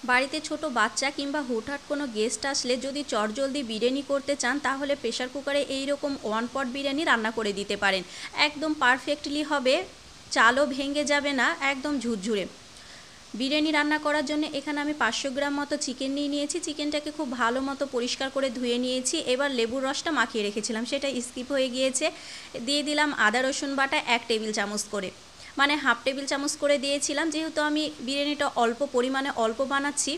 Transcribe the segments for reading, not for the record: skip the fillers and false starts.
বাড়িতে ছোট বাচ্চা কিংবা হুটহাট কোনো গেস্ট আসলে যদি চটজলদি বিরিয়ানি করতে চান তাহলে প্রেশার কুকারে এই রকম ওয়ান পট বিরিয়ানি রান্না করে দিতে পারেন। একদম পারফেক্টলি হবে, চালও ভেঙে যাবে না, একদম ঝুরঝুরে। বিরিয়ানি রান্না করার জন্য এখানে আমি 500 গ্রাম মতো চিকেন নিয়ে নিয়েছি। চিকেনটাকে খুব ভালো মতো পরিষ্কার করে ধুয়ে নিয়েছি। এবার লেবুর রসটা মাখিয়ে রেখেছিলাম, সেটা স্কিপ হয়ে গিয়েছে। দিয়ে দিলাম আদা রসুন বাটা 1 টেবিল চামচ করে, মানে হাফ টেবিল চামচ করে দিয়েছিলাম, যেহেতু আমি বিরিয়ানিটা অল্প পরিমাণে অল্প বানাচ্ছি।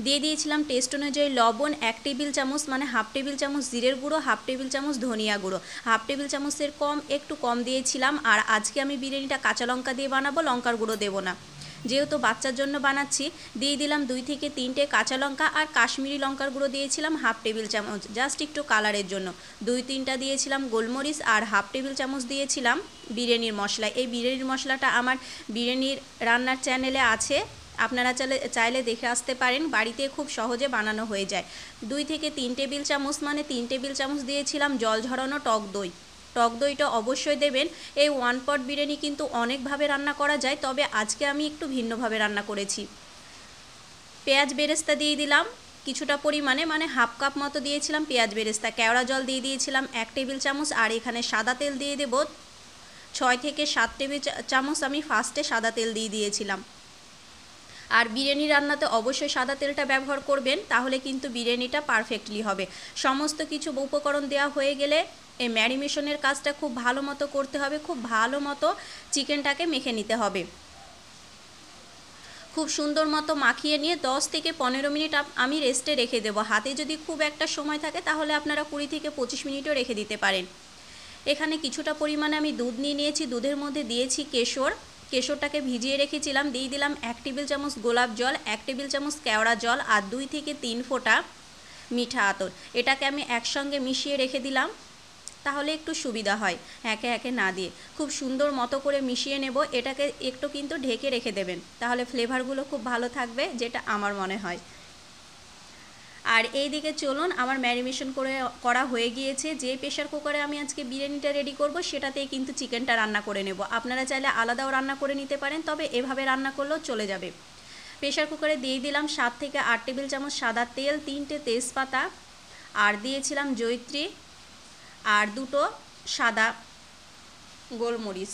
দিয়ে দিয়েছিলাম টেস্ট অনুযায়ী লবণ 1 টেবিল চামচ, মানে হাফ টেবিল চামচ জিরের গুঁড়ো, হাফ টেবিল চামচ ধনিয়া গুঁড়ো, হাফ টেবিল চামচের কম, একটু কম দিয়েছিলাম। আর আজকে আমি বিরিয়ানিটা কাঁচা লঙ্কা দিয়ে বানাবো, লঙ্কার গুঁড়ো দেবো না, যেহেতু বাচ্চার জন্য বানাচ্ছি। দিয়ে দিলাম 2 থেকে 3টে কাঁচা লঙ্কা, আর কাশ্মীরি লঙ্কার গুঁড়ো দিয়েছিলাম হাফ টেবিল চামচ, জাস্ট একটু কালারের জন্য। 2-3টা দিয়েছিলাম গোলমরিচ, আর হাফ টেবিল চামচ দিয়েছিলাম বিরিয়ানির মশলা। এই বিরিয়ানির মশলাটা আমার বিরিয়ানির রান্নার চ্যানেলে আছে, আপনারা চাইলে দেখে আসতে পারেন, বাড়িতে খুব সহজে বানানো হয়ে যায়। 2 থেকে 3 টেবিল চামচ, মানে 3 টেবিল চামচ দিয়েছিলাম জল ঝরানো টক দই। টক দইটা অবশ্যই দেবেন। এই ওয়ান পট বিরিয়ানি কিন্তু অনেকভাবে রান্না করা যায়, তবে আজকে আমি একটু ভিন্নভাবে রান্না করেছি। পেঁয়াজ বেরেস্তা দিয়ে দিলাম কিছুটা পরিমাণে, মানে হাফ কাপ মতো দিয়েছিলাম পেঁয়াজ বেরেস্তা। কেওড়া জল দিয়ে দিয়েছিলাম 1 টেবিল চামচ, আর এখানে সাদা তেল দিয়ে দেব 6 থেকে 7 টেবিল চামচ। আমি ফার্স্টে সাদা তেল দিয়ে দিয়েছিলাম। আর বিরিয়ানি রান্নাতে অবশ্যই সাদা তেলটা ব্যবহার করবেন, তাহলে কিন্তু বিরিয়ানিটা পারফেক্টলি হবে। সমস্ত কিছু উপকরণ দেওয়া হয়ে গেলে এই ম্যারিনেশনের কাজটা খুব ভালো মতো করতে হবে, খুব ভালো মতো চিকেনটাকে মেখে নিতে হবে। খুব সুন্দর মতো মাখিয়ে নিয়ে 10 থেকে 15 মিনিট আমি রেস্টে রেখে দেবো। হাতে যদি খুব একটা সময় থাকে তাহলে আপনারা 20 থেকে 25 মিনিটও রেখে দিতে পারেন। এখানে কিছুটা পরিমাণে আমি দুধ নিয়ে নিয়েছি, দুধের মধ্যে দিয়েছি কেশর। কেশরটাকে ভিজিয়ে রেখেছিলাম। দিয়ে দিলাম 1 টেবিল চামচ গোলাপ জল, 1 টেবিল চামচ কেওড়া জল, আর 2 থেকে 3 ফোঁটা মিঠা আতর। এটাকে আমি একসঙ্গে মিশিয়ে রেখে দিলাম, তাহলে একটু সুবিধা হয় একে একে না দিয়ে। খুব সুন্দর মতো করে মিশিয়ে নেব। এটাকে একটু কিন্তু ঢেকে রেখে দেবেন, তাহলে ফ্লেভারগুলো খুব ভালো থাকবে, যেটা আমার মনে হয়। আর এই দিকে চলুন, আমার ম্যারিনেশন করা হয়ে গিয়েছে। যে প্রেশার কুকারে আমি আজকে বিরিয়ানিটা রেডি করব সেটাতেই কিন্তু চিকেনটা রান্না করে নেব। আপনারা চাইলে আলাদাও রান্না করে নিতে পারেন, তবে এভাবে রান্না করলেও চলে যাবে। প্রেশার কুকারে দিয়ে দিলাম 7 থেকে 8 টেবিল চামচ সাদা তেল, 3টে তেজপাতা, আর দিয়েছিলাম জয়িত্রী, আর 2টো সাদা গোলমরিচ,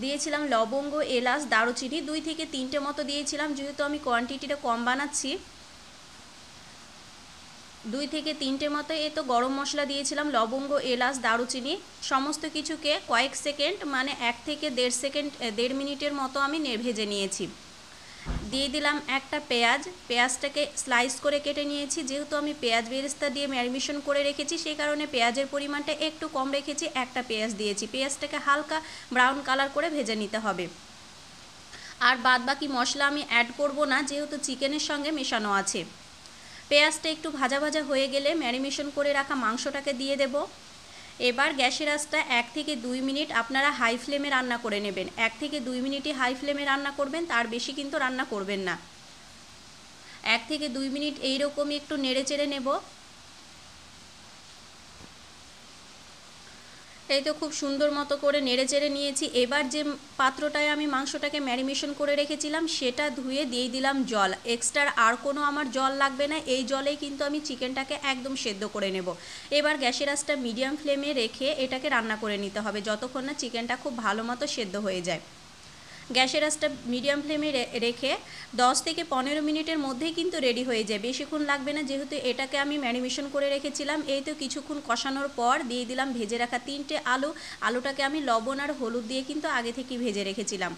দিয়েছিলাম লবঙ্গ, এলাচ, দারুচিনি 2 থেকে 3টে মতো দিয়েছিলাম, যেহেতু আমি কোয়ান্টিটিটা কম বানাচ্ছি। 2 থেকে 3টে মতো এই তো গরম মশলা দিয়েছিলাম, লবঙ্গ, এলাচ, দারুচিনি। সমস্ত কিছুকে কয়েক সেকেন্ড, মানে 1 থেকে 1.5 মিনিটের মতো আমি ভেজে নিয়েছি। দিয়ে দিলাম একটা পেঁয়াজ। পেঁয়াজটাকে স্লাইস করে কেটে নিয়েছি, যেহেতু আমি পেঁয়াজ বেরেস্তা দিয়ে ম্যারিনেশন করে রেখেছি সেই কারণে পেঁয়াজের পরিমাণটা একটু কম রেখেছি। একটা পেঁয়াজ দিয়েছি। পেঁয়াজটাকে হালকা ব্রাউন কালার করে ভেজে নিতে হবে। আর বাদ বাকি মশলা আমি অ্যাড করব না, যেহেতু চিকেনের সঙ্গে মেশানো আছে। পেঁয়াজটা একটু ভাজা ভাজা হয়ে গেলে ম্যারিনেশন করে রাখা মাংসটাকে দিয়ে দেব। এবার গ্যাসের আঁচটা 1 থেকে 2 মিনিট আপনারা হাই ফ্লেমে রান্না করে নেবেন। 1 থেকে 2 মিনিটই হাই ফ্লেমে রান্না করবেন, তার বেশি কিন্তু রান্না করবেন না। 1 থেকে 2 মিনিট এইরকমই একটু নেড়ে চেড়ে নেব। এই তো খুব সুন্দর মতো করে নেড়ে চেড়ে নিয়েছি। এবার যে পাত্রটায় আমি মাংসটাকে ম্যারিনেশন করে রেখেছিলাম সেটা ধুয়ে দিয়ে দিলাম জল। এক্সট্রা আর কোনো আমার জল লাগবে না, এই জলেই কিন্তু আমি চিকেনটাকে একদম সেদ্ধ করে নেব। এবার গ্যাসের আঁচটা মিডিয়াম ফ্লেমে রেখে এটাকে রান্না করে নিতে হবে, যতক্ষণ না চিকেনটা খুব ভালো মতো সেদ্ধ হয়ে যায়। গ্যাসের আঁচটা মিডিয়াম ফ্লেমে রেখে 10 থেকে 15 মিনিটের মধ্যেই কিন্তু রেডি হয়ে যায়, বেশিক্ষণ লাগবে না, যেহেতু এটাকে আমি ম্যারিনেশন করে রেখেছিলাম। এই তো কিছুক্ষণ কষানোর পর দিয়ে দিলাম ভেজে রাখা 3টে আলু। আলুটাকে আমি লবণ আর হলুদ দিয়ে কিন্তু আগে থেকেই ভেজে রেখেছিলাম।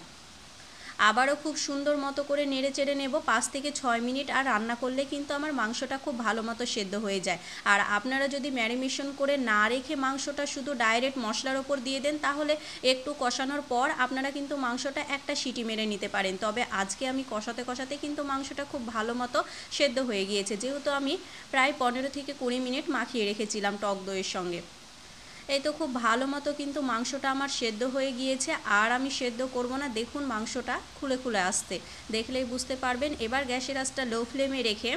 আবারও খুব সুন্দর মতো করে নেড়ে চেড়ে নেব 5 থেকে 6 মিনিট। আর রান্না করলে কিন্তু আমার মাংসটা খুব ভালো মতো সেদ্ধ হয়ে যায়। আর আপনারা যদি ম্যারিনেশন করে না রেখে মাংসটা শুধু ডাইরেক্ট মশলার ওপর দিয়ে দেন, তাহলে একটু কষানোর পর আপনারা কিন্তু মাংসটা একটা সিটি মেরে নিতে পারেন। তবে আজকে আমি কষাতে কষাতে কিন্তু মাংসটা খুব ভালো মতো সেদ্ধ হয়ে গিয়েছে, যেহেতু আমি প্রায় 15 থেকে 20 মিনিট মাখিয়ে রেখেছিলাম টক দইয়ের সঙ্গে। এই তো খুব ভালো মতো কিন্তু মাংসটা আমার সেদ্ধ হয়ে গিয়েছে। আর আমি সেদ্ধ করব না, দেখুন মাংসটা খুলে খুলে আসছে, দেখলেই বুঝতে পারবেন। এবার গ্যাসের আঁচটা লো ফ্লেমে রেখে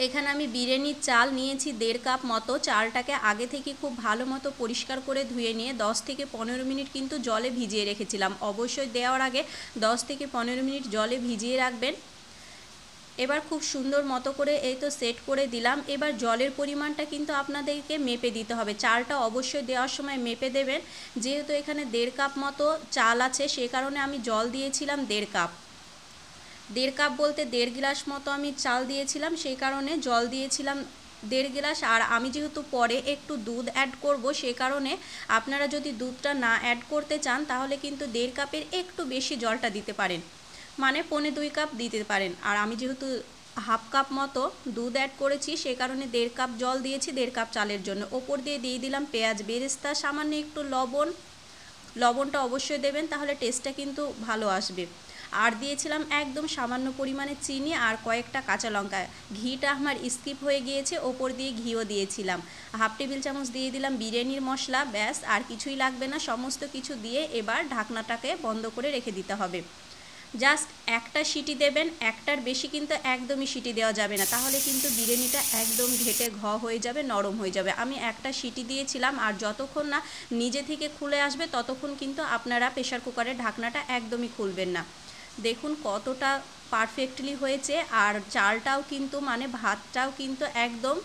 এখানে আমি বিরিয়ানির চাল নিয়েছি 1.5 কাপ মতো। চালটাকে আগে থেকে খুব ভালো মতো পরিষ্কার করে ধুয়ে নিয়ে 10 থেকে 15 মিনিট কিন্তু জলে ভিজিয়ে রেখেছিলাম। অবশ্যই দেওয়ার আগে 10 থেকে 15 মিনিট জলে ভিজিয়ে রাখবেন। এবার খুব সুন্দর মতো করে এই তো সেট করে দিলাম। এবার জলের পরিমাণটা কিন্তু আপনাদেরকে মেপে দিতে হবে, চালটা অবশ্যই দেওয়ার সময় মেপে দেবেন। যেহেতু এখানে 1.5 কাপ মতো চাল আছে, সে কারণে আমি জল দিয়েছিলাম 1.5 কাপ। 1.5 কাপ বলতে 1.5 গ্লাস মতো আমি চাল দিয়েছিলাম, সেই কারণে জল দিয়েছিলাম 1.5 গ্লাস। আর আমি যেহেতু পরে একটু দুধ অ্যাড করব, সে কারণে আপনারা যদি দুধটা না অ্যাড করতে চান তাহলে কিন্তু 1.5 কাপের একটু বেশি জলটা দিতে পারেন, মানে 1.25 কাপ দিতে পারেন। আর আমি যেহেতু 1/2 কাপ মতো দুধ অ্যাড করেছি, সে কারণে 1.5 কাপ জল দিয়েছি 1.5 কাপ চালের জন্য। ওপর দিয়ে দিলাম পেঁয়াজ বেরেস্তা, সামান্য একটু লবণটা অবশ্যই দেবেন, তাহলে টেস্টটা কিন্তু ভালো আসবে। আর দিয়েছিলাম একদম সামান্য পরিমাণে চিনি আর কয়েকটা কাঁচা লঙ্কা। ঘিটা আমার স্কিপ হয়ে গিয়েছে, ওপর দিয়ে ঘিও দিয়েছিলাম। 1/2 টেবিল চামচ দিয়ে দিলাম বিরিয়ানির মশলা, ব্যাস আর কিছুই লাগবে না। সমস্ত কিছু দিয়ে এবার ঢাকনাটাকে বন্ধ করে রেখে দিতে হবে। জাস্ট একটা সিটি দেবেন, একটার বেশি কিন্তু একদমই সিটি দেওয়া যাবে না, তাহলে কিন্তু বিরিয়ানিটা একদম ঘেটে হয়ে যাবে, নরম হয়ে যাবে। আমি একটা সিটি দিয়েছিলাম, আর যতক্ষণ না নিজে থেকে খুলে আসবে ততক্ষণ কিন্তু আপনারা প্রেসার কুকারের ঢাকনাটা একদমই খুলবেন না। দেখুন কতটা পারফেক্টলি হয়েছে, আর চালটাও কিন্তু মানে ভাতটাও কিন্তু একদম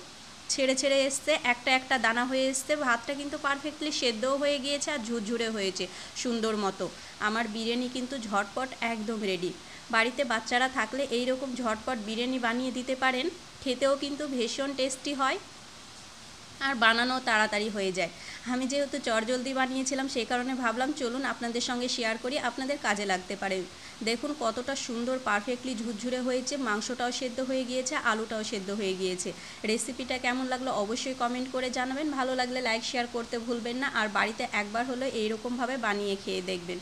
ছেড়ে ছেড়ে এসছে, একটা একটা দানা হয়ে এসছে। ভাতটা কিন্তু পারফেক্টলি সেদ্ধও হয়ে গিয়েছে আর ঝুরঝুরে হয়েছে সুন্দর মতো। আমার বিরিয়ানি কিন্তু ঝটপট একদম রেডি। বাড়িতে বাচ্চারা থাকলে এই রকম ঝটপট বিরিয়ানি বানিয়ে দিতে পারেন, খেতেও কিন্তু ভীষণ টেস্টি হয় আর বানানো তাড়াতাড়ি হয়ে যায়। আমি যেহেতু চটজলদি বানিয়েছিলাম, সেই কারণে ভাবলাম চলুন আপনাদের সঙ্গে শেয়ার করি, আপনাদের কাজে লাগতে পারে। দেখুন কতটা সুন্দর পারফেক্টলি ঝুরঝুরে হয়েছে, মাংসটাও সেদ্ধ হয়ে গিয়েছে, আলুটাও সেদ্ধ হয়ে গিয়েছে। রেসিপিটা কেমন লাগলো অবশ্যই কমেন্ট করে জানাবেন, ভালো লাগলে লাইক শেয়ার করতে ভুলবেন না, আর বাড়িতে একবার হলো এইরকমভাবে বানিয়ে খেয়ে দেখবেন।